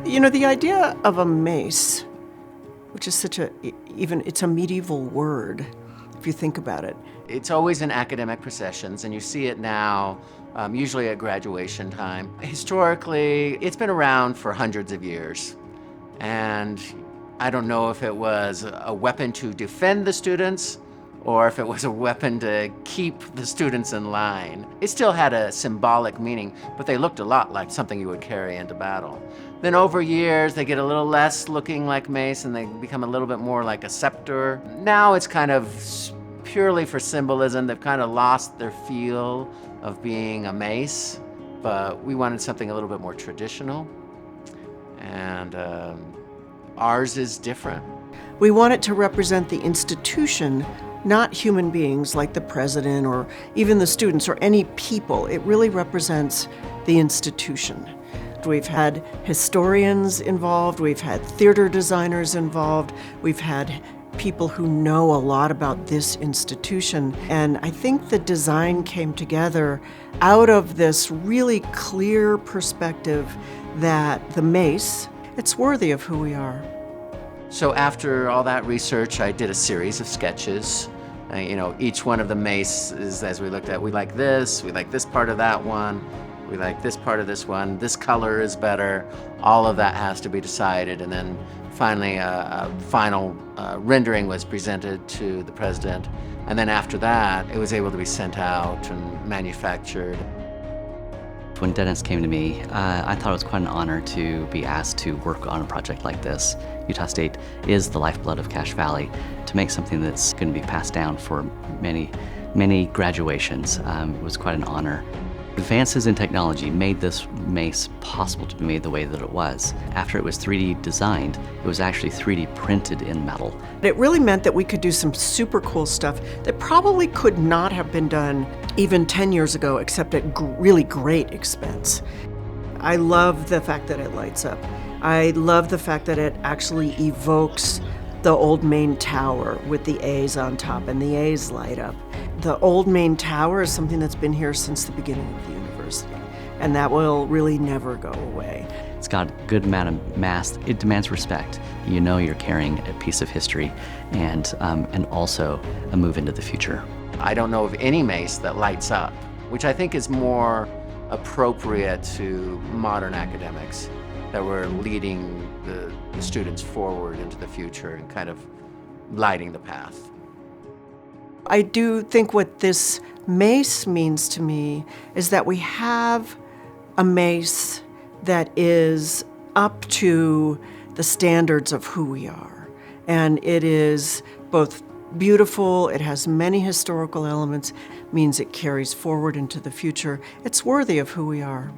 You know, the idea of a mace, which is it's a medieval word, if you think about it. It's always in academic processions, and you see it now, usually at graduation time. Historically, it's been around for hundreds of years. And I don't know if it was a weapon to defend the students or if it was a weapon to keep the students in line. It still had a symbolic meaning, but they looked a lot like something you would carry into battle. Then over years, they get a little less looking like mace and they become a little bit more like a scepter. Now it's kind of purely for symbolism. They've kind of lost their feel of being a mace, but we wanted something a little bit more traditional. And ours is different. We want it to represent the institution, not human beings like the president or even the students or any people. It really represents the institution. We've had historians involved, we've had theater designers involved, we've had people who know a lot about this institution. And I think the design came together out of this really clear perspective that the mace, it's worthy of who we are. So after all that research, I did a series of sketches. Each one of the maces, as we looked at, we like this part of that one, we like this part of this one, this color is better. All of that has to be decided, and then finally a final rendering was presented to the president. And then after that, it was able to be sent out and manufactured. When Dennis came to me, I thought it was quite an honor to be asked to work on a project like this. Utah State is the lifeblood of Cache Valley. To make something that's going to be passed down for many, many graduations, it was quite an honor. Advances in technology made this mace possible to be made the way that it was. After it was 3D designed, it was actually 3D printed in metal. It really meant that we could do some super cool stuff that probably could not have been done even 10 years ago, except at really great expense. I love the fact that it lights up. I love the fact that it actually evokes the old main tower with the A's on top, and the A's light up. The old main tower is something that's been here since the beginning of the university, and that will really never go away. It's got a good amount of mass. It demands respect. You know you're carrying a piece of history and also a move into the future. I don't know of any mace that lights up, which I think is more appropriate to modern academics, that we're leading the students forward into the future and kind of lighting the path. I do think what this mace means to me is that we have a mace that is up to the standards of who we are. And it is both beautiful, it has many historical elements, means it carries forward into the future. It's worthy of who we are.